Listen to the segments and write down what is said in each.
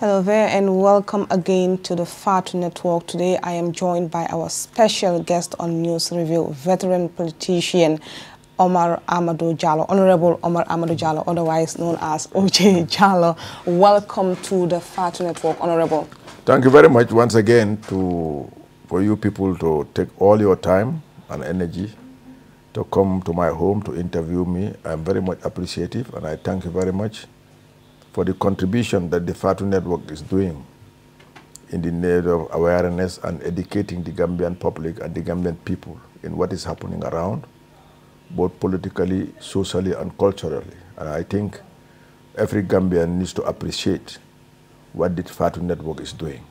Hello there and welcome again to the Fatu Network. Today I am joined by our special guest on News Review, veteran politician Omar Amadou Jallow, Honorable Omar Amadou Jallow, otherwise known as OJ Jallow. Welcome to the Fatu Network, Honorable. Thank you very much once again for you people to take all your time and energy to come to my home to interview me. I'm very much appreciative and I thank you very much for the contribution that the Fatu Network is doing in the need of awareness and educating the Gambian public and the Gambian people in what is happening around, both politically, socially, and culturally. And I think every Gambian needs to appreciate what the Fatu Network is doing.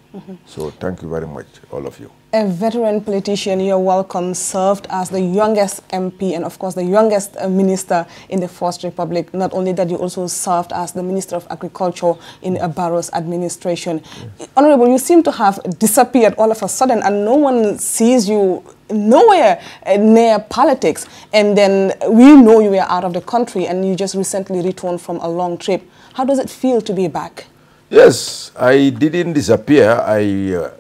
So thank you very much, all of you. A veteran politician, you're welcome, served as the youngest MP and of course the youngest minister in the First Republic. Not only that, you also served as the Minister of Agriculture in Barrow's administration. Yes. Honorable, you seem to have disappeared all of a sudden and no one sees you nowhere near politics. And then we know you were out of the country and you just recently returned from a long trip. How does it feel to be back? Yes, I didn't disappear. I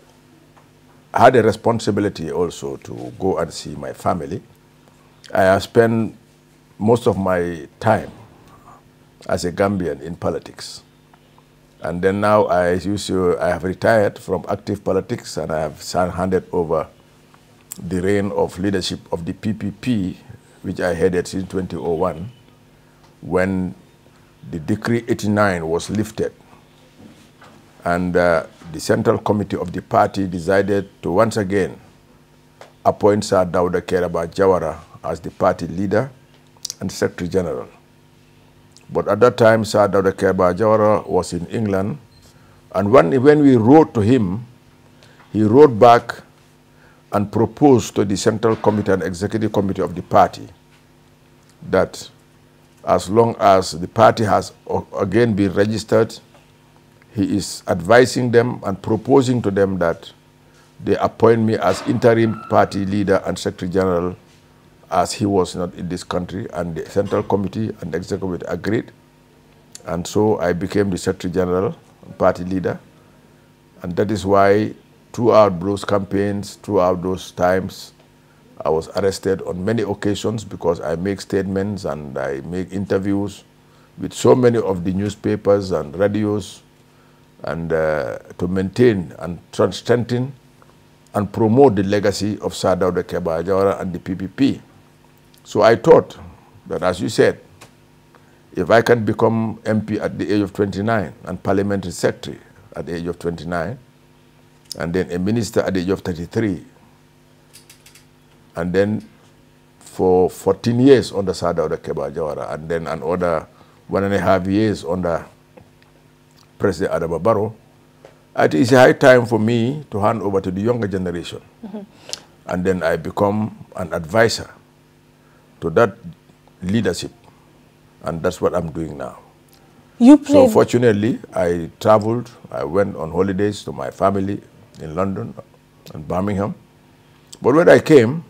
had a responsibility also to go and see my family. I have spent most of my time as a Gambian in politics. And then now I have retired from active politics and I have handed over the reign of leadership of the PPP, which I headed since 2001, when the Decree 89 was lifted. And the Central Committee of the party decided to once again appoint Sir Dawda Kairaba Jawara as the party leader and Secretary General. But at that time, Sir Dawda Kairaba Jawara was in England. And when we wrote to him, he wrote back and proposed to the Central Committee and Executive Committee of the party that as long as the party has again been registered, he is advising them and proposing to them that they appoint me as interim party leader and secretary general, as he was not in this country. And the Central Committee and the Executive Committee agreed. And so I became the secretary general and party leader. And that is why throughout those campaigns, throughout those times, I was arrested on many occasions because I make statements and I make interviews with so many of the newspapers and radios, and to maintain and strengthen and promote the legacy of Sir Dawda Kairaba Jawara and the PPP. So I thought that, as you said, if I can become MP at the age of 29 and parliamentary secretary at the age of 29, and then a minister at the age of 33, and then for 14 years under Sir Dawda Kairaba Jawara, and then another 1.5 years under President Adama Barrow, it is a high time for me to hand over to the younger generation. And then I become an advisor to that leadership. And that's what I'm doing now. So fortunately, I traveled, I went on holidays to my family in London and Birmingham. But when I came,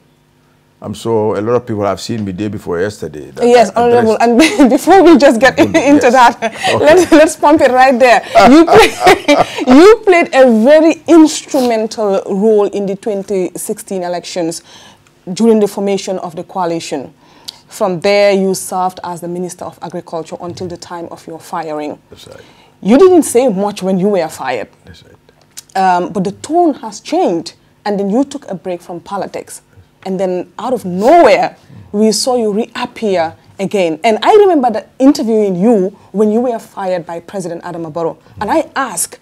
a lot of people have seen me day before yesterday. Yes, Honorable. And before we just get into that, okay, let's pump it right there. You played a very instrumental role in the 2016 elections during the formation of the coalition. From there, you served as the Minister of Agriculture until the time of your firing. That's right. You didn't say much when you were fired. That's right. But the tone has changed, and then you took a break from politics. And then out of nowhere, we saw you reappear again. And I remember interviewing you when you were fired by President Adama Barrow. And I asked,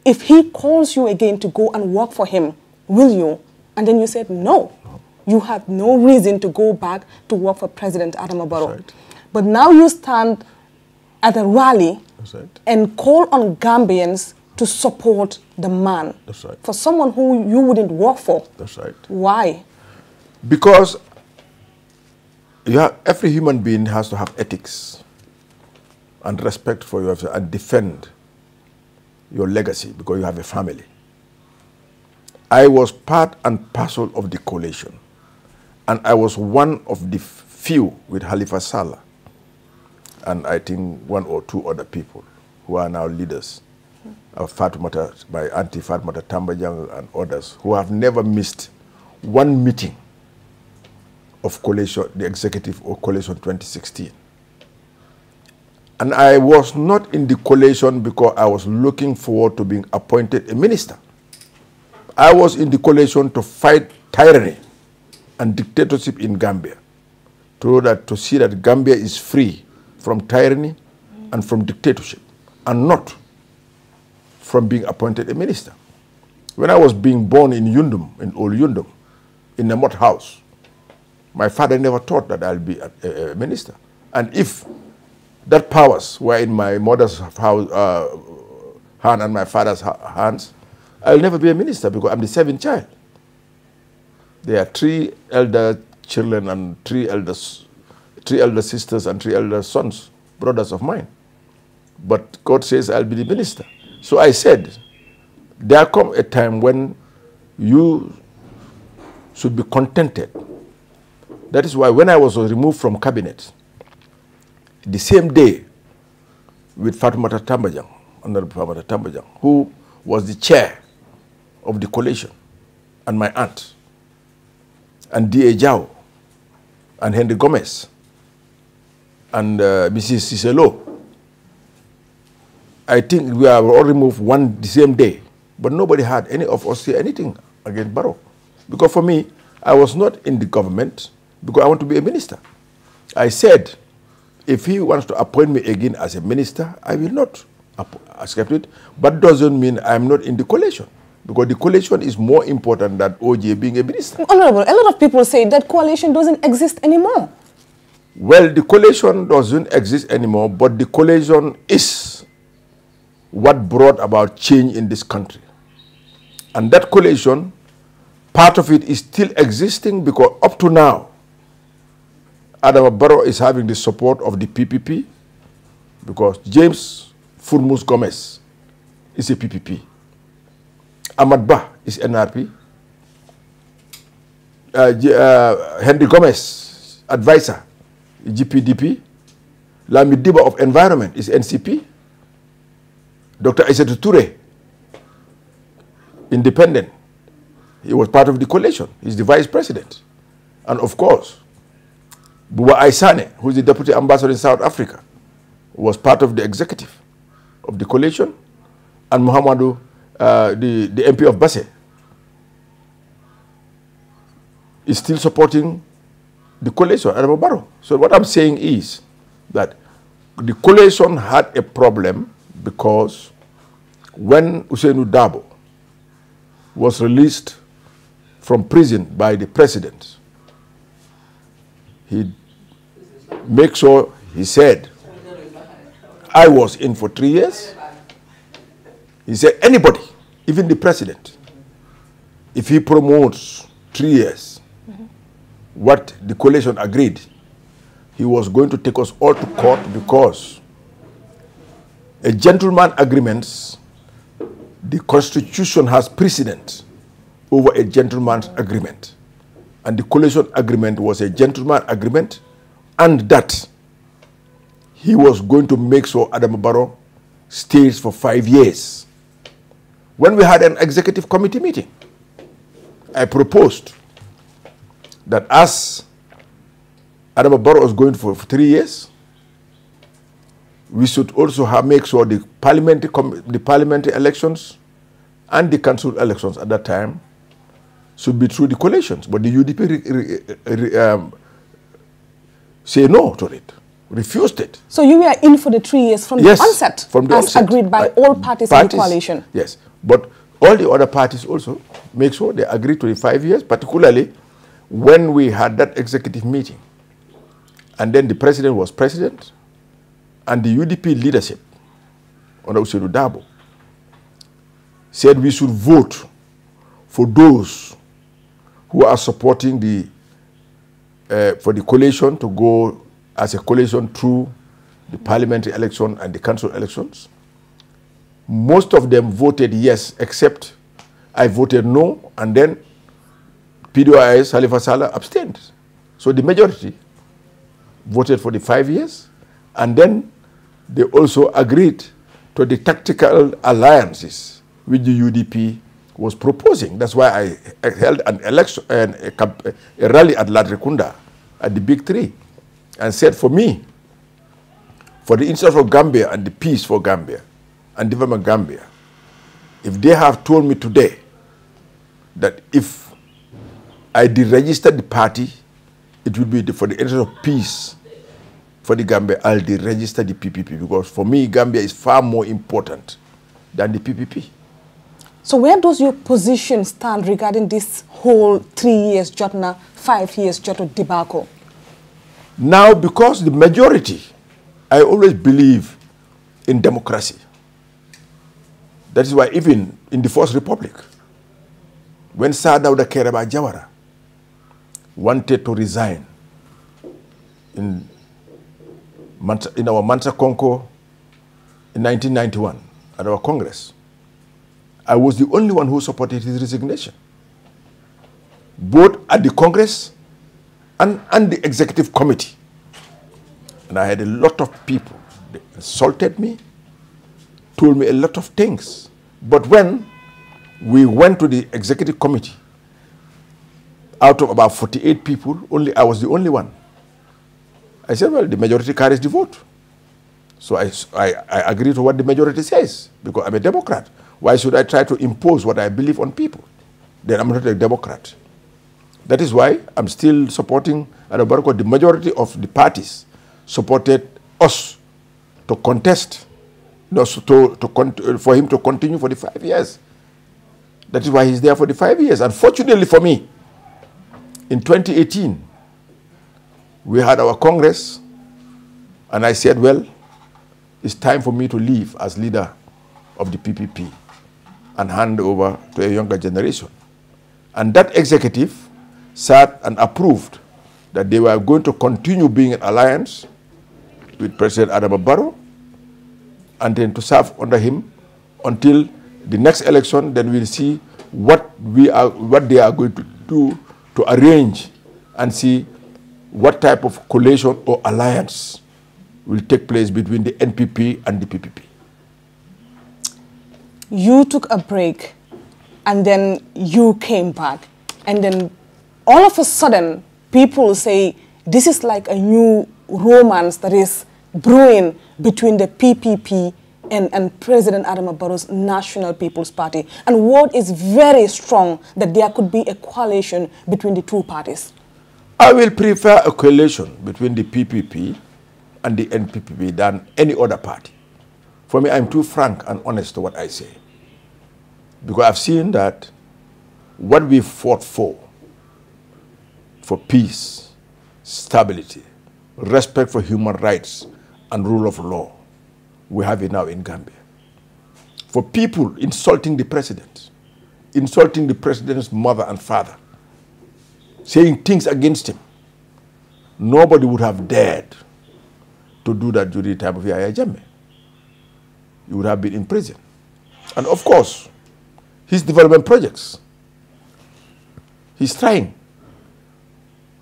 if he calls you again to go and work for him, will you? And then you said, no. You had no reason to go back to work for President Adama Barrow. Right. But now you stand at a rally and call on Gambians to support the man. That's right. For someone who you wouldn't work for. That's right. Why? Because every human being has to have ethics and respect for yourself and defend your legacy because you have a family. I was part and parcel of the coalition, and I was one of the few with Halifa Sallah and I think one or two other people who are now leaders my auntie Fatoumata Tambajang and others, who have never missed one meeting of coalition, the executive or coalition 2016. And I was not in the coalition because I was looking forward to being appointed a minister. I was in the coalition to fight tyranny and dictatorship in Gambia, to see that Gambia is free from tyranny and from dictatorship, and not from being appointed a minister. When I was being born in Yundum, in Old Yundum, in a mud house, my father never thought that I'll be a minister. And if that powers were in my mother's house, hand and my father's hands, I'll never be a minister because I'm the seventh child. There are 3 elder children and 3 elder sisters and 3 elder sons, brothers of mine. But God says I'll be the minister. So I said, there come a time when you should be contented. That is why when I was removed from cabinet, the same day with Fatoumata Tambajang, Honorable Fatoumata Tambajang, who was the chair of the coalition, and my aunt, and D.A. Jao, and Henry Gomez, and Mrs. Cicelo. I think we were all removed the same day, but nobody had any of us say anything against Barrow. Because for me, I was not in the government because I want to be a minister. I said, if he wants to appoint me again as a minister, I will not accept it. But doesn't mean I'm not in the coalition, because the coalition is more important than OJ being a minister. Honorable, a lot of people say that coalition doesn't exist anymore. Well, the coalition doesn't exist anymore, but the coalition is what brought about change in this country. And that coalition, part of it is still existing because up to now, Adama Barrow is having the support of the PPP because James Furmus Gomez is a PPP. Ahmad Bah is NRP. Henry Gomez, advisor, GPDP. Lami Diba of Environment is NCP. Dr. Aissatou Touré, independent. He was part of the coalition. He's the vice president. And of course, Buba Aisane, who is the deputy ambassador in South Africa, was part of the executive of the coalition. And Muhammadu, the MP of Basse, is still supporting the coalition, Adama Barrow. So what I'm saying is that the coalition had a problem because when Ousainou Darboe was released from prison by the president, he made sure, he said, I was in for 3 years. He said, anybody, even the president, if he promotes 3 years, what the coalition agreed, he was going to take us all to court because a gentleman agreement, the Constitution has precedent over a gentleman's agreement. And the coalition agreement was a gentleman agreement, and that he was going to make sure Adama Barrow stays for 5 years. When we had an executive committee meeting, I proposed that as Adama Barrow was going for 3 years, we should also make sure the parliamentary elections and the council elections at that time should be through the coalitions. But the UDP say no to it, refused it. So you were in for the 3 years from the onset, from the onset, agreed by all parties in the coalition. Yes, but all the other parties also make sure they agree to the 5 years, particularly when we had that executive meeting. And then the president was president, and the UDP leadership, under Ousainou Darboe, said we should vote for those who are supporting for the coalition to go as a coalition through the parliamentary election and the council elections. Most of them voted yes, except I voted no, and then PDOIS, Halifa Sallah, abstained. So the majority voted for the 5 years, and then they also agreed to the tactical alliances which the UDP was proposing. That's why I held an election, a rally at Ladrekunda, at the Big Three, and said, for me, for the interest of Gambia and the peace for Gambia and development Gambia, if they have told me today that if I deregister the party, it will be for the interest of peace for the Gambia, I'll deregister the PPP, because for me, Gambia is far more important than the PPP. So where does your position stand regarding this whole 3 years Jotna, 5 years Jotto debacle? Now, because the majority, I always believe in democracy. That is why even in the First Republic, when Sir Dawda Kairaba Jawara wanted to resign in our Mansa Konko in 1991 at our Congress, I was the only one who supported his resignation, both at the Congress and the Executive Committee. And I had a lot of people that insulted me, told me a lot of things. But when we went to the Executive Committee, out of about 48 people, I was the only one. I said, well, the majority carries the vote. So I agree to what the majority says, because I'm a Democrat. Why should I try to impose what I believe on people? Then I'm not a Democrat. That is why I'm still supporting Adama. The majority of the parties supported us to contest, for him to continue for the 5 years. That is why he's there for the 5 years. Unfortunately for me, in 2018, we had our Congress, and I said, well, it's time for me to leave as leader of the PPP and hand over to a younger generation. And that executive sat and approved that they were going to continue being an alliance with President Adama Barrow, and then to serve under him until the next election. Then we'll see what they are going to do to arrange and see what type of coalition or alliance will take place between the NPP and the PPP. You took a break, and then you came back, and then all of a sudden, people say this is like a new romance that is brewing between the PPP and President Adama Barrow's National People's Party. And word is very strong that there could be a coalition between the two parties. I will prefer a coalition between the PPP and the NPP than any other party. For me, I'm too frank and honest to what I say. Because I've seen that what we fought for peace, stability, respect for human rights, and rule of law, we have it now in Gambia. For people insulting the president, insulting the president's mother and father, saying things against him, nobody would have dared to do that during the time of Yahya Jammeh. He would have been in prison. And of course, his development projects, he's trying.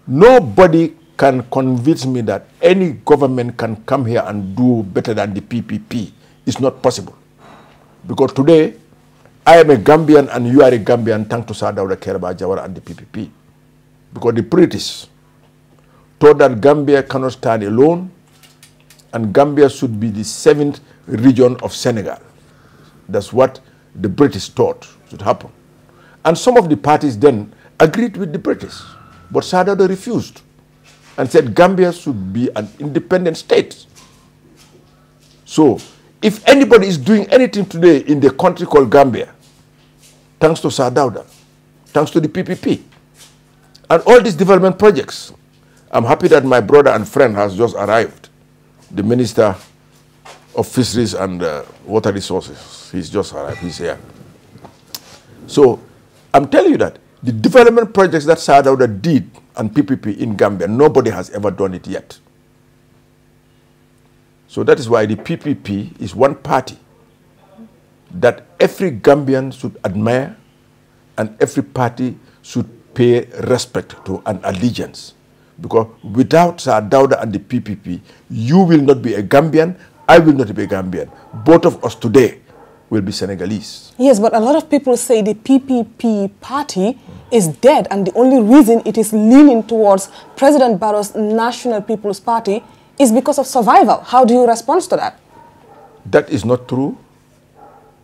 Nobody can convince me that any government can come here and do better than the PPP. It's not possible. Because today, I am a Gambian and you are a Gambian thanks to Sir Dawda Kairaba Jawara and the PPP. Because the British thought that Gambia cannot stand alone, and Gambia should be the 7th region of Senegal. That's what the British thought should happen. And some of the parties then agreed with the British, but Sir Dawda refused and said Gambia should be an independent state. So, if anybody is doing anything today in the country called Gambia, thanks to Sir Dawda, thanks to the PPP, and all these development projects, I'm happy that my brother and friend has just arrived, the Minister of Fisheries and Water Resources. He's just arrived, he's here. So, I'm telling you that the development projects that Sir Dawda did and PPP in Gambia, nobody has ever done it yet. So that is why the PPP is one party that every Gambian should admire and every party should pay respect to and allegiance. Because without Sir Dawda and the PPP, you will not be a Gambian, I will not be Gambian. Both of us today will be Senegalese. Yes, but a lot of people say the PPP party is dead, and the only reason it is leaning towards President Barrow's National People's Party is because of survival. How do you respond to that? That is not true.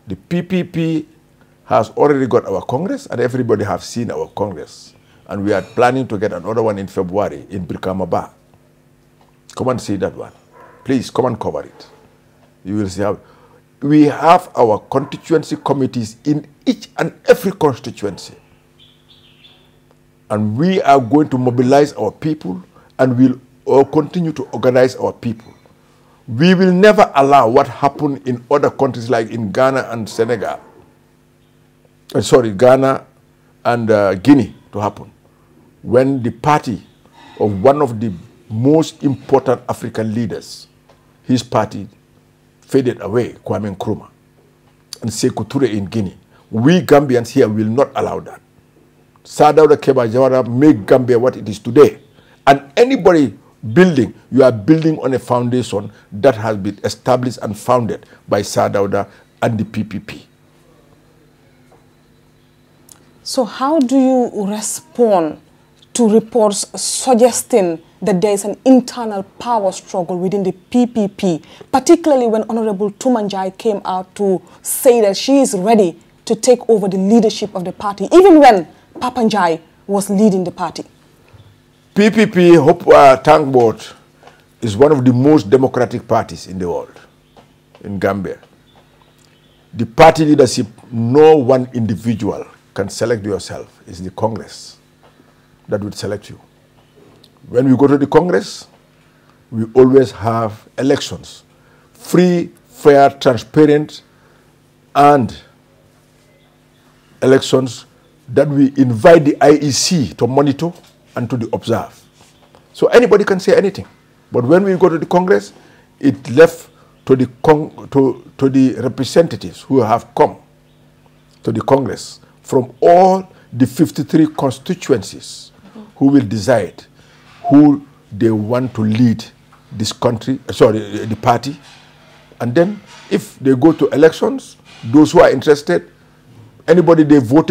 The PPP has already got our Congress, and everybody has seen our Congress. And we are planning to get another one in February in Brikama. Come and see that one. Please, come and cover it. You will see how. We have our constituency committees in each and every constituency. And we are going to mobilize our people, and we'll continue to organize our people. We will never allow what happened in other countries like in Ghana and Senegal. Ghana and Guinea to happen. When the party of one of the most important African leaders, his party faded away, Kwame Nkrumah, and Sekou Touré in Guinea. We Gambians here will not allow that. Sadauda Keba Jawara make Gambia what it is today. And anybody building, you are building on a foundation that has been established and founded by Sadauda and the PPP. So how do you respond to reports suggesting that there is an internal power struggle within the PPP, particularly when Honorable Tumanjai came out to say that she is ready to take over the leadership of the party, even when Papanjai was leading the party? PPP, Thank Board, is one of the most democratic parties in the world, in Gambia. The party leadership, no one individual can select yourself. It's the Congress that would select you. When we go to the Congress, we always have elections. Free, fair, transparent, and elections that we invite the IEC to monitor and to observe. So anybody can say anything. But when we go to the Congress, it left to the representatives who have come to the Congress from all the 53 constituencies who will decide who they want to lead this country, the party. And then if they go to elections, those who are interested, anybody they vote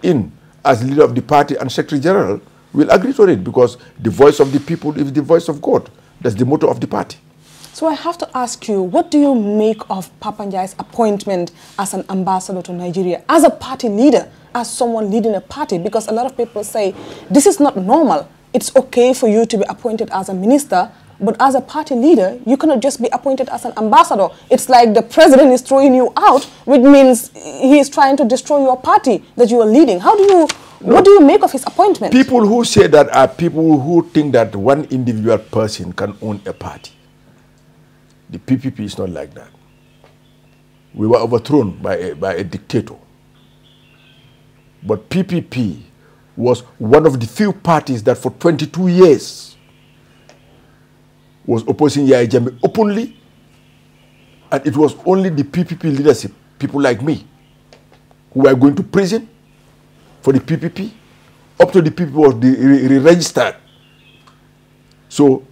in as leader of the party and secretary general will agree to it, because the voice of the people is the voice of God. That's the motto of the party. So I have to ask you, what do you make of Papanjai's appointment as an ambassador to Nigeria, as a party leader, as someone leading a party? Because a lot of people say, this is not normal. It's okay for you to be appointed as a minister, but as a party leader, you cannot just be appointed as an ambassador. It's like the president is throwing you out, which means he is trying to destroy your party that you are leading. What do you make of his appointment? People who say that are people who think that one individual person can own a party. The PPP is not like that. We were overthrown by a dictator. But PPP was one of the few parties that for 22 years was opposing Yahya Jammeh openly, and it was only the PPP leadership, people like me, who were going to prison for the PPP, up to the PPP was re-registered. So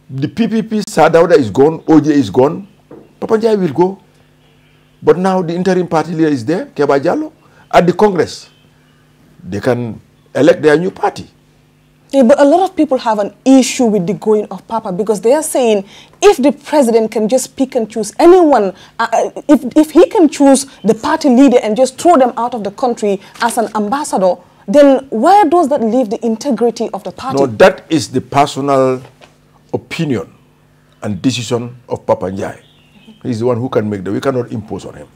the PPP, Sadauda is gone, OJ is gone, Papanjai will go. But now the interim party leader is there, Keba Jallow, at the Congress. They can elect their new party. Yeah, but a lot of people have an issue with the going of Papa, because they are saying if the president can just pick and choose anyone, if he can choose the party leader and just throw them out of the country as an ambassador, then where does that leave the integrity of the party? No, that is the personal opinion and decision of Papanjai. He's the one who can make that. We cannot impose on him.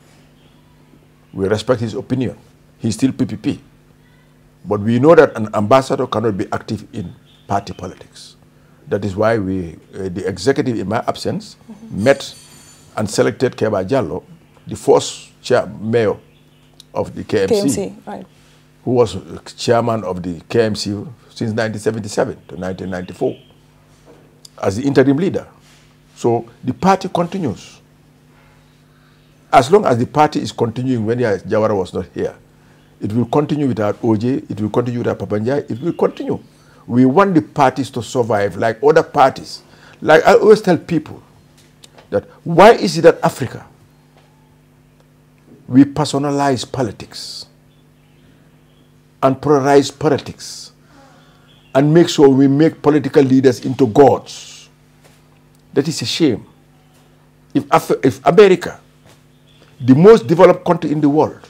We respect his opinion. He's still PPP. But we know that an ambassador cannot be active in party politics. That is why the executive, in my absence, met and selected Keba Jallow, the first mayor of the KMC, right, who was chairman of the KMC since 1977 to 1994, as the interim leader. So the party continues. As long as the party is continuing when Jawara was not here, it will continue without OJ, it will continue without Papanjai, it will continue. We want the parties to survive like other parties. Like I always tell people, that why is it that Africa, we personalize politics and polarize politics and make sure we make political leaders into gods? That is a shame. If America, the most developed country in the world,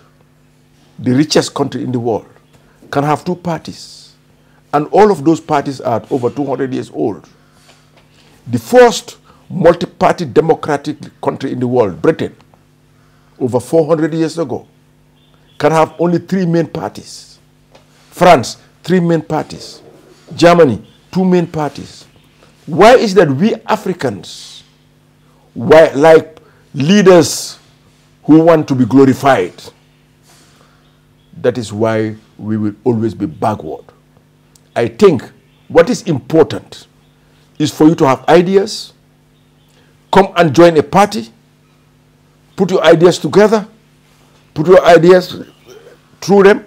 the richest country in the world, can have two parties, and all of those parties are over 200 years old. The first multi-party democratic country in the world, Britain, over 400 years ago, can have only 3 main parties. France, 3 main parties. Germany, 2 main parties. Why is that we Africans, like leaders who want to be glorified, that is why we will always be backward? I think what is important is for you to have ideas, come and join a party, put your ideas together, put your ideas through them,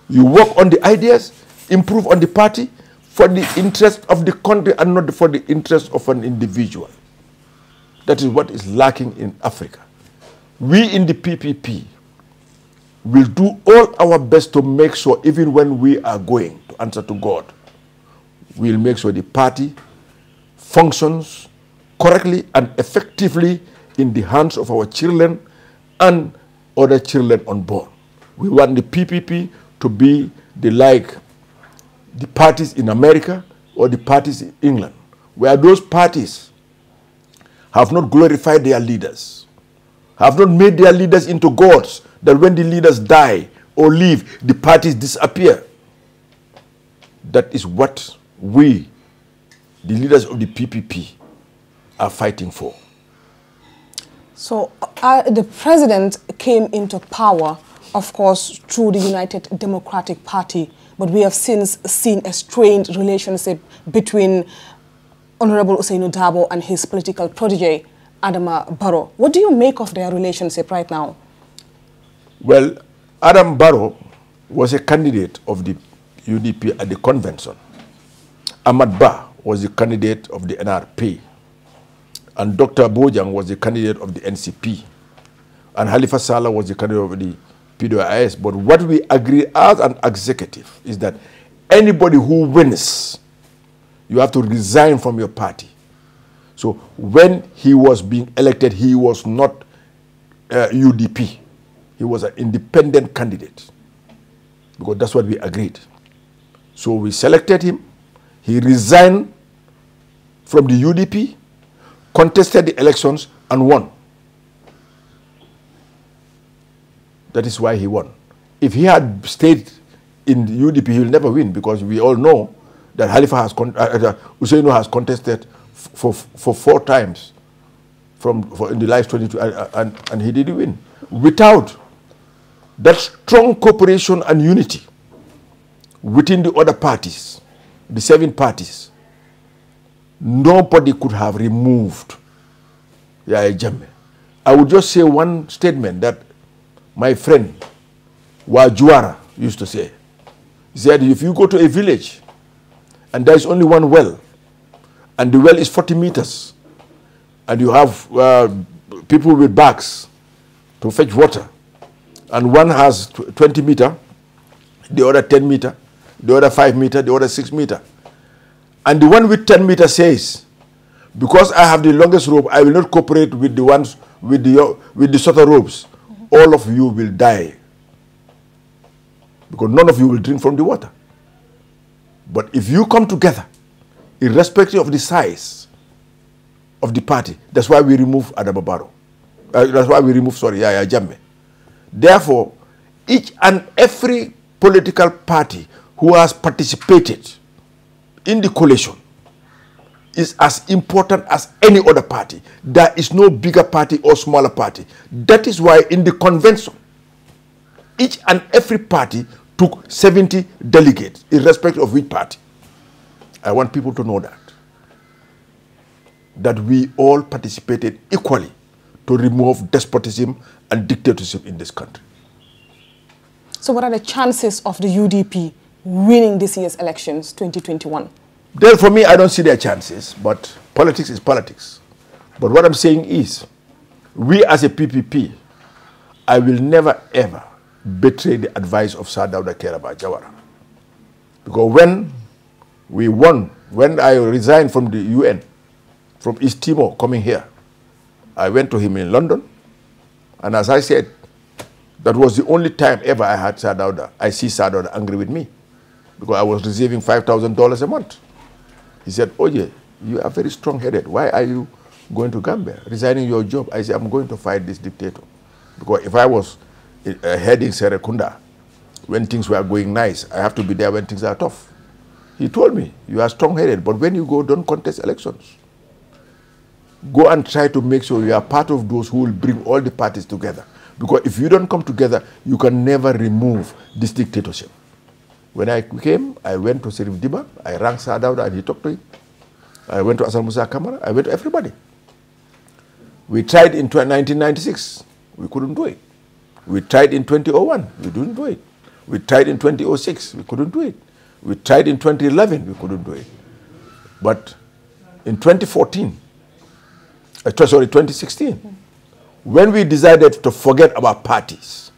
you work on the ideas, improve on the party for the interest of the country and not for the interest of an individual. That is what is lacking in Africa. We in the PPP will do all our best to make sure, even when we are going to answer to God, we'll make sure the party functions correctly and effectively in the hands of our children and other children unborn. We want the PPP to be the parties in America or the parties in England, where those parties have not glorified their leaders, have not made their leaders into gods, that when the leaders die or leave, the parties disappear. That is what we, the leaders of the PPP, are fighting for. So the president came into power, of course, through the United Democratic Party, but we have since seen a strained relationship between Honorable Ousainou Darboe and his political protege, Adama Barrow. What do you make of their relationship right now? Well, Adam Barrow was a candidate of the UDP at the convention. Ahmad Ba was the candidate of the NRP. And Dr. Bojang was the candidate of the NCP. And Halifa Sallah was the candidate of the PDOIS. But what we agree as an executive is that anybody who wins, you have to resign from your party. So when he was being elected, he was not UDP. He was an independent candidate, because that's what we agreed. So we selected him. He resigned from the UDP, contested the elections, and won. That is why he won. If he had stayed in the UDP, he will never win, because we all know that Ousainou has contested for 4 times in the last 22, and he didn't win. Without that strong cooperation and unity within the other parties, the 7 parties, nobody could have removed Yaya Jammeh. I would just say one statement that my friend Wajuara used to say. He said, if you go to a village and there is only one well, and the well is 40 meters, and you have people with bags to fetch water, and one has 20 meters, the other 10 meters, the other 5 meters, the other 6 meters. And the one with 10 meters says, because I have the longest rope, I will not cooperate with the ones with the shorter ropes. All of you will die, because none of you will drink from the water. But if you come together, irrespective of the size of the party, that's why we remove Adama Barrow. That's why we remove, Yaya Jammeh. Therefore, each and every political party who has participated in the coalition is as important as any other party. There is no bigger party or smaller party. That is why in the convention, each and every party took 70 delegates, irrespective of which party. I want people to know that we all participated equally to remove despotism and dictatorship in this country. So what are the chances of the UDP winning this year's elections, 2021? Then for me, I don't see their chances, but politics is politics. But what I'm saying is, we as a PPP, I will never ever betray the advice of Sir Dawda Kairaba Jawara. Because when we won, when I resigned from the UN, from East Timor coming here, I went to him in London, and as I said, that was the only time ever I had Sir Dawda. I see Sir Dawda angry with me because I was receiving $5,000 a month. He said, Oye, you are very strong-headed. Why are you going to Gambia, resigning your job? I said, I'm going to fight this dictator. Because if I was heading Serekunda when things were going nice, I have to be there when things are tough. He told me, you are strong-headed, but when you go, don't contest elections. Go and try to make sure you are part of those who will bring all the parties together. Because if you don't come together, you can never remove this dictatorship. When I came, I went to Serif Diba, I rang Sir Dawda and he talked to him. I went to Hassan Musa Kamara, I went to everybody. We tried in 1996, we couldn't do it. We tried in 2001, we didn't do it. We tried in 2006, we couldn't do it. We tried in 2011, we couldn't do it. But in 2016, when we decided to forget about parties,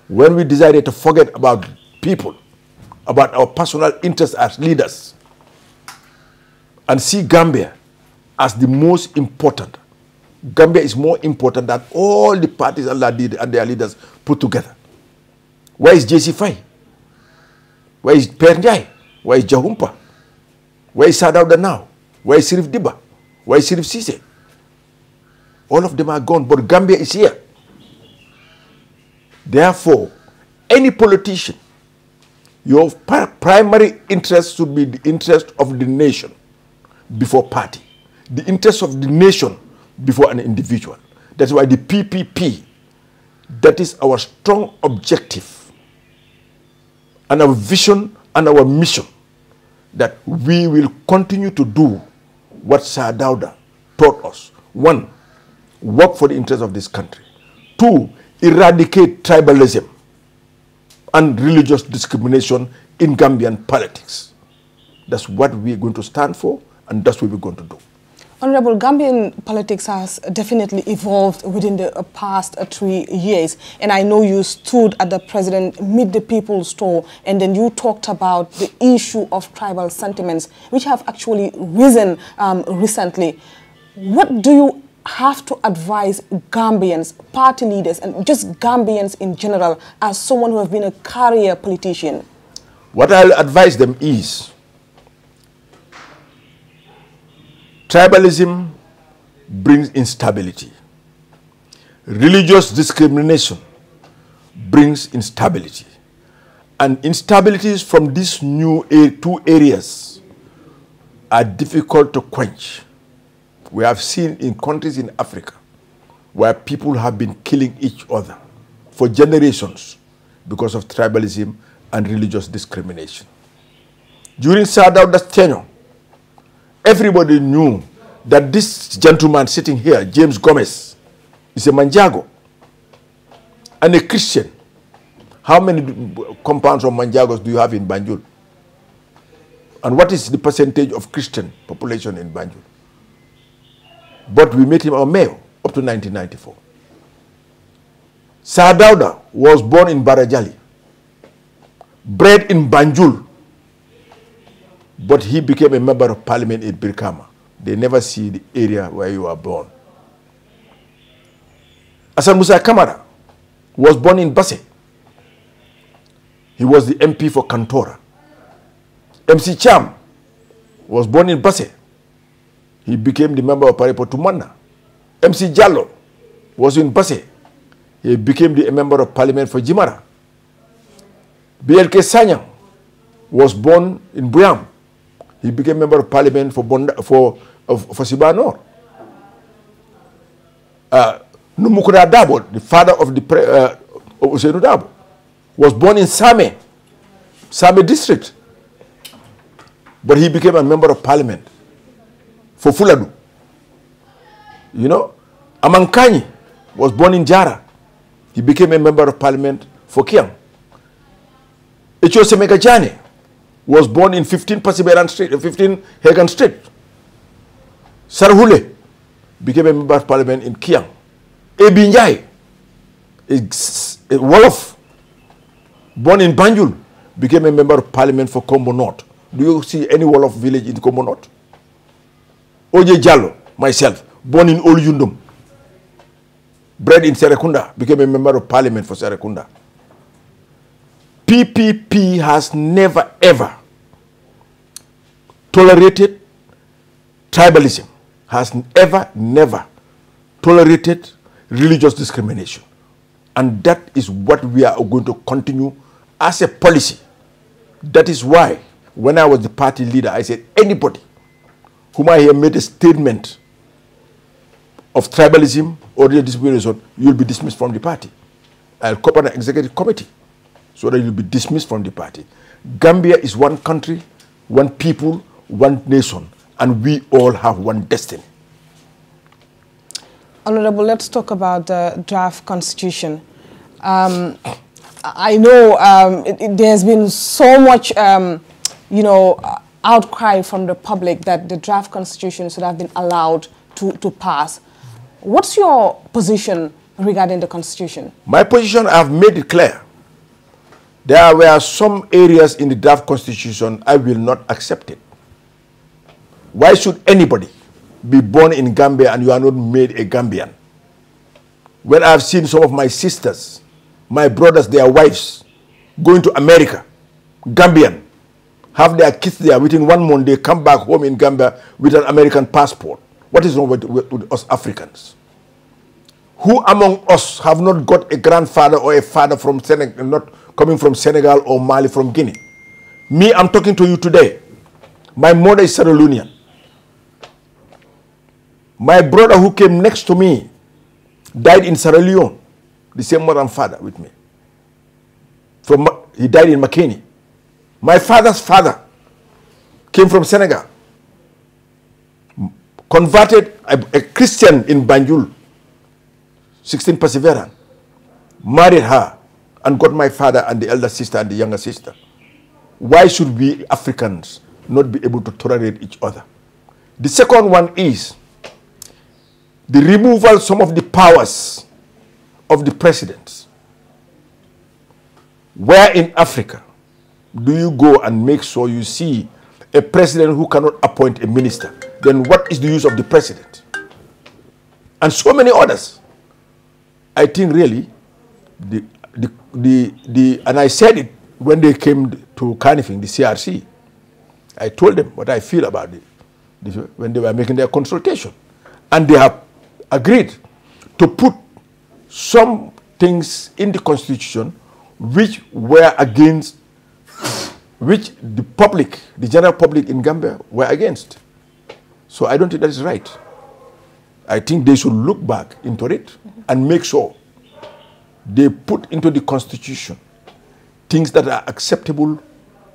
when we decided to forget about people, about our personal interests as leaders, and see Gambia as the most important. Gambia is more important than all the parties and their leaders put together. Where is JC Faye? Where is Pernjai? Where is Jahumpa? Where is Sir Dawda now? Where is Serif Diba? Where is Serif Sise? All of them are gone, but Gambia is here. Therefore, any politician, your primary interest should be the interest of the nation before party. The interest of the nation before an individual. That's why the PPP, that is our strong objective and our vision and our mission, that we will continue to do what Sir Dawda taught us. One, work for the interest of this country. Two, eradicate tribalism and religious discrimination in Gambian politics. That's what we're going to stand for, and that's what we're going to do. Honorable, Gambian politics has definitely evolved within the past 3 years. And I know you stood at the President Meet the People's Store, and then you talked about the issue of tribal sentiments, which have actually risen recently. What do you have to advise Gambians, party leaders, and just Gambians in general, as someone who has been a career politician? What I'll advise them is, tribalism brings instability. Religious discrimination brings instability. And instabilities from these two areas are difficult to quench. We have seen in countries in Africa where people have been killing each other for generations because of tribalism and religious discrimination. During Sir Dawda's tenure, everybody knew that this gentleman sitting here, James Gomez, is a Manjago and a Christian. How many compounds of Manjagos do you have in Banjul? And what is the percentage of Christian population in Banjul? But we made him our mayor up to 1994. Sir Dawda was born in Barajali, bred in Banjul, but he became a member of parliament in Birkama. They never see the area where you are born. Hassan Musa Kamara was born in Basse. He was the MP for Kantora. MC Cham was born in Basse. He became the member of Parliament for Tumana. MC Jallo was in Basse. He became the member of parliament for Jimara. BLK Sanyang was born in Buyam. He became member of parliament for Sibano. Numukura Dabo, the father of Usenu Dabo, was born in Same district. But he became a member of parliament for Fuladu. You know, Amankani was born in Jara. He became a member of parliament for Kiang. Echose Megajane was born in 15 Pasiberan Street, 15 Hagan Street. Sarhule became a member of parliament in Kiang. Ebi Njai, a Wolof, born in Banjul, became a member of parliament for Kombo North. Do you see any Wolof village in Kombo North? Oje Jallo, myself, born in Olyundum, bred in Serekunda, became a member of parliament for Serekunda. PPP has never ever tolerated tribalism, has never tolerated religious discrimination. And that is what we are going to continue as a policy. That is why, when I was the party leader, I said, anybody whom I hear made a statement of tribalism or religious discrimination, you'll be dismissed from the party. I'll call an executive committee so that you'll be dismissed from the party. Gambia is one country, one people, one nation, and we all have one destiny. Honorable, let's talk about the draft constitution. I know there's been so much, outcry from the public that the draft constitution should have been allowed to pass. What's your position regarding the constitution? My position, I've made it clear. There were some areas in the draft constitution I will not accept it. Why should anybody be born in Gambia and you are not made a Gambian? When I've seen some of my sisters, my brothers, their wives, going to America, Gambian, have their kids there within 1 month, they come back home in Gambia with an American passport. What is wrong with us Africans? Who among us have not got a grandfather or a father from Senegal, not coming from Senegal or Mali, from Guinea? Me, I'm talking to you today. My mother is Sierra Leonean. My brother who came next to me died in Sierra Leone, the same mother and father with me. He died in Makeni. My father's father came from Senegal, converted a Christian in Banjul, 16 Perseverance, married her, and got my father and the elder sister and the younger sister. Why should we Africans not be able to tolerate each other? The second one is the removal of some of the powers of the presidents. Where in Africa do you go and make sure you see a president who cannot appoint a minister? Then what is the use of the president? And so many others. I think really, and I said it when they came to Carnifing, the CRC. I told them what I feel about it when they were making their consultation. And they have agreed to put some things in the constitution which were against, which the public, the general public in Gambia were against. So I don't think that is right. I think they should look back into it and make sure they put into the constitution things that are acceptable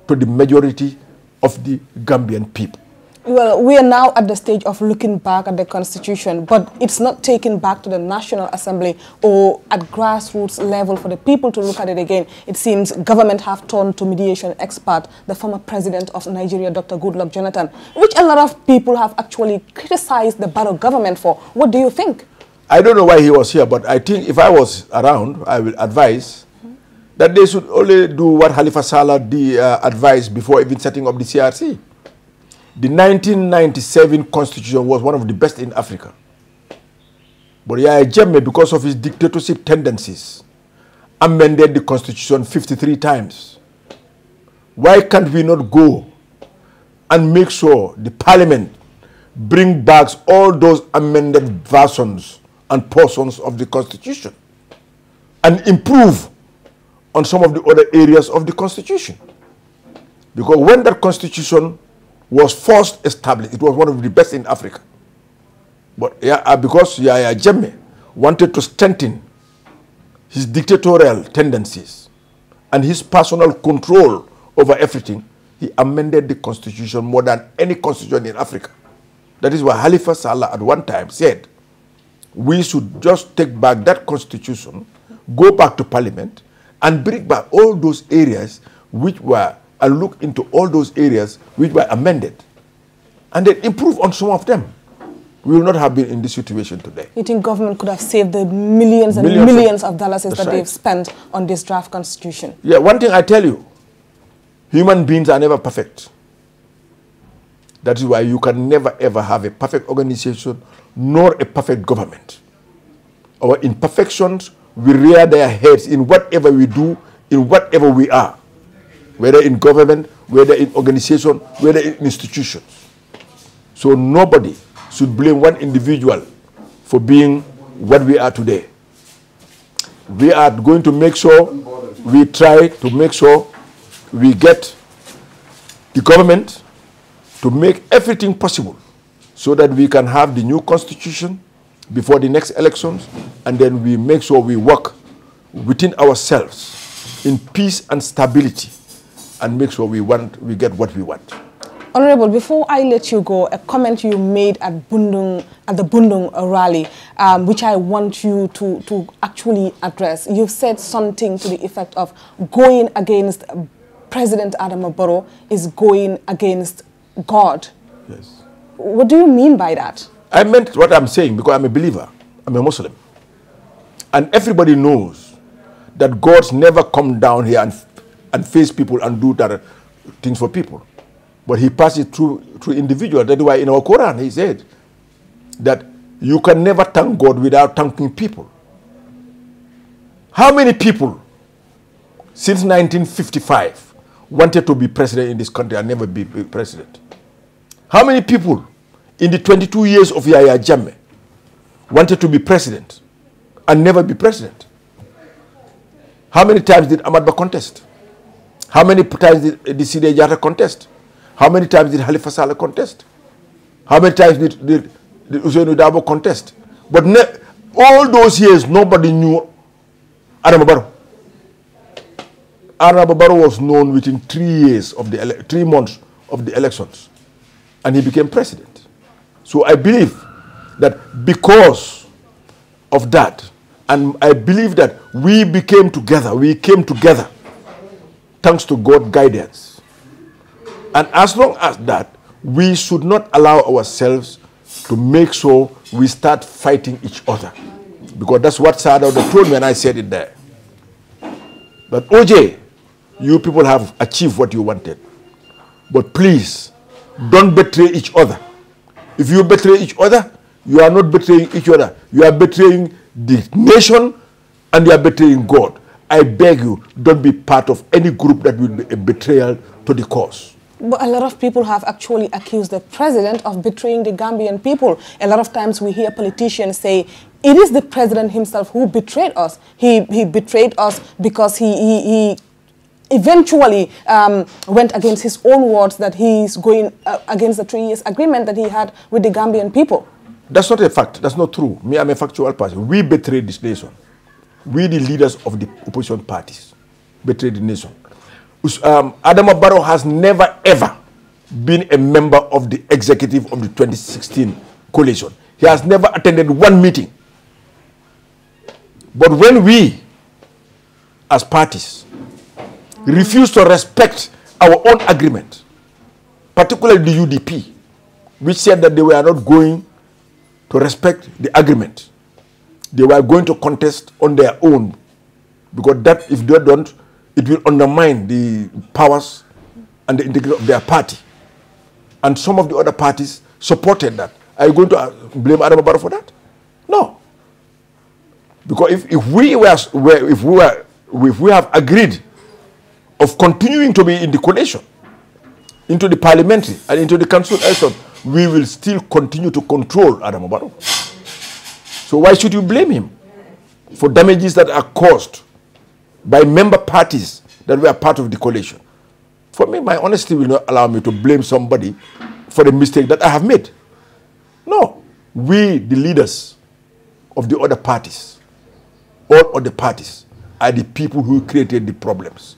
to the majority of the Gambian people. Well, we are now at the stage of looking back at the constitution, but it's not taken back to the National Assembly or at grassroots level for the people to look at it again. It seems government have turned to mediation expert, the former president of Nigeria, Dr. Goodluck Jonathan, which a lot of people have actually criticized the Barrow government for. What do you think? I don't know why he was here, but I think if I was around, I will advise that they should only do what Halifa Sallah advised before even setting up the CRC. The 1997 constitution was one of the best in Africa. But Yahya Jammeh, because of his dictatorship tendencies, amended the constitution 53 times. Why can't we not go and make sure the parliament bring back all those amended versions and portions of the constitution and improve on some of the other areas of the constitution? Because when that constitution was first established, it was one of the best in Africa. But because Yahya Jammeh wanted to strengthen his dictatorial tendencies and his personal control over everything, he amended the constitution more than any constitution in Africa. That is why Halifa Sallah at one time said, we should just take back that constitution, go back to parliament, and bring back all those areas which were, and look into all those areas which were amended, and then improve on some of them. we will not have been in this situation today. You think government could have saved the millions and millions of dollars that they've spent on this draft constitution? Yeah, one thing I tell you, human beings are never perfect. That is why you can never ever have a perfect organization nor a perfect government. Our imperfections will rear their heads in whatever we do, in whatever we are, whether in government, whether in organization, whether in institutions. So nobody should blame one individual for being what we are today. We are going to make sure, we try to make sure we get the government to make everything possible so that we can have the new constitution before the next elections, and then we make sure we work within ourselves in peace and stability and make sure we get what we want. Honorable, before I let you go, a comment you made at the Bundung rally, which I want you to actually address. You've said something to the effect of going against President Adama Barrow is going against God. Yes. What do you mean by that? I meant what I'm saying because I'm a believer. I'm a Muslim. And everybody knows that God's never come down here and face people and do that things for people. But he passes it through individuals. That's why in our Quran he said that you can never thank God without thanking people. How many people since 1955 wanted to be president in this country and never be president? How many people in the 22 years of Yahya Jammeh wanted to be president and never be president? How many times did Ahmad Ba contest? How many times did Sidi Jata contest? How many times did Halifa Saleh contest? How many times did Ousainou Darboe contest? But all those years, nobody knew Adama Barrow. Adama Barrow was known within 3 months of the elections, and he became president. So I believe that because of that, and I believe that we came together, thanks to God's guidance. And as long as that, we should not allow ourselves to make sure we start fighting each other. Because that's what Sada told me, and I said it there. But OJ, you people have achieved what you wanted. But please, don't betray each other. If you betray each other, you are not betraying each other. You are betraying the nation and you are betraying God. I beg you, don't be part of any group that will be a betrayal to the cause. But a lot of people have actually accused the president of betraying the Gambian people. A lot of times we hear politicians say, it is the president himself who betrayed us. He betrayed us because he eventually went against his own words that he's going against the 3 years agreement that he had with the Gambian people. That's not a fact. That's not true. Me, I'm a factual person. We betrayed this nation. We, the leaders of the opposition parties, betrayed the nation. Adama Barrow has never ever been a member of the executive of the 2016 coalition. He has never attended one meeting. But when we, as parties, refuse to respect our own agreement, particularly the UDP, which said that they were not going to respect the agreement, they were going to contest on their own, because that, if they don't, it will undermine the powers and the integrity of their party. And some of the other parties supported that. Are you going to blame Adama Barrow for that? No. Because if we have agreed of continuing to be in the coalition, into the parliamentary and into the council election, we will still continue to control Adama Barrow. So why should you blame him for damages that are caused by member parties that were part of the coalition? For me, my honesty will not allow me to blame somebody for the mistake that I have made. No. We, the leaders of the other parties, all other parties, are the people who created the problems.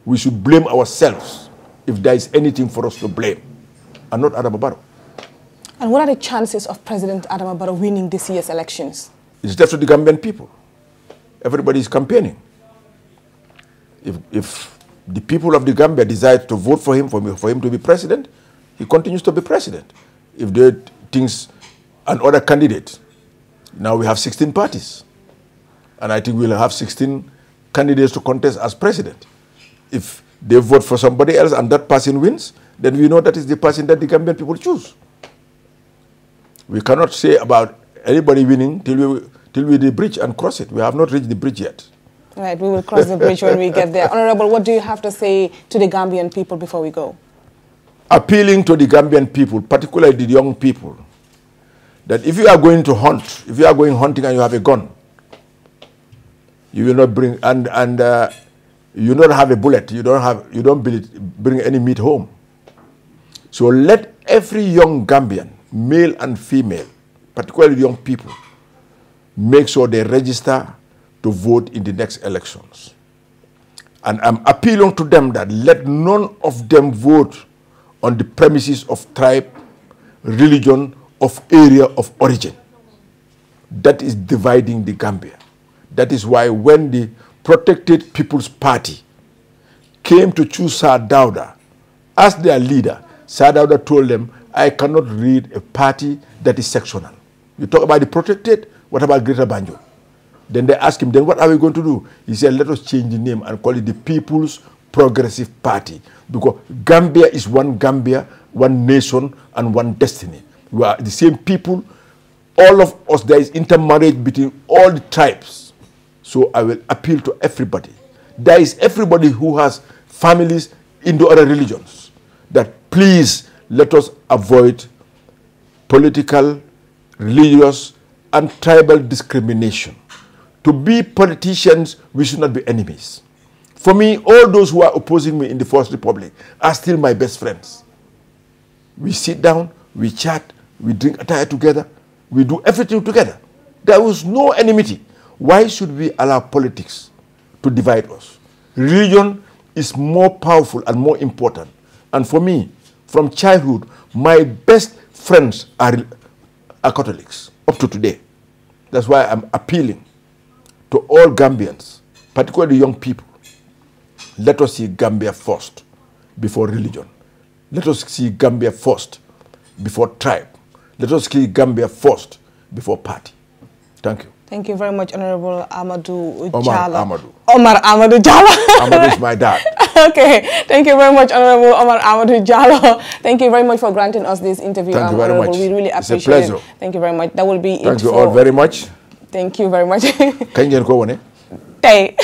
We should blame ourselves if there is anything for us to blame, and not Adama Barrow. And what are the chances of President Adama Barrow winning this year's elections? It's left to the Gambian people. Everybody is campaigning. If the people of the Gambia decide to vote for him to be president, he continues to be president. If things and other candidates. Now we have 16 parties. And I think we'll have 16 candidates to contest as president. If they vote for somebody else and that person wins, then we know that is the person that the Gambian people choose. We cannot say about anybody winning till we the bridge and cross it. We have not reached the bridge yet. Right, we will cross the bridge when we get there. Honorable, what do you have to say to the Gambian people before we go? Appealing to the Gambian people, particularly the young people, that if you are going to hunt, if you are going hunting and you have a gun, you will not bring you don't have a bullet. You don't bring any meat home. So let every young Gambian, male and female, particularly young people, make sure they register to vote in the next elections. And I'm appealing to them that let none of them vote on the premises of tribe, religion, of area of origin. That is dividing the Gambia. That is why when the Protected People's Party came to choose Sir Dawda as their leader, Sir Dawda told them, I cannot lead a party that is sectional. You talk about the Protected, what about Greater Banjul? Then they asked him, then what are we going to do? He said, let us change the name and call it the People's Progressive Party. Because Gambia is one Gambia, one nation, and one destiny. We are the same people. All of us, there is intermarriage between all the tribes. So I will appeal to everybody. There is everybody who has families in the other religions. That please let us avoid political, religious, and tribal discrimination. To be politicians, we should not be enemies. For me, all those who are opposing me in the First Republic are still my best friends. We sit down, we chat, we drink attire together, we do everything together. There was no enmity. Why should we allow politics to divide us? Religion is more powerful and more important. And for me, from childhood, my best friends are Catholics up to today. That's why I'm appealing to all Gambians, particularly young people. Let us see Gambia first before religion. Let us see Gambia first before tribe. Let us see Gambia first before party. Thank you. Thank you very much, Honorable Amadou Omar Jallow. Amadou. Omar Amadou Jallow. Amadou is my dad. Okay. Thank you very much, Honorable Omar Amadou Jallow. Thank you very much for granting us this interview. Thank you very Honorable. much. We really appreciate it's a pleasure. it. Thank you very much. That will be it. Thank you all very much. Thank you very much. Can you go on it? Tay.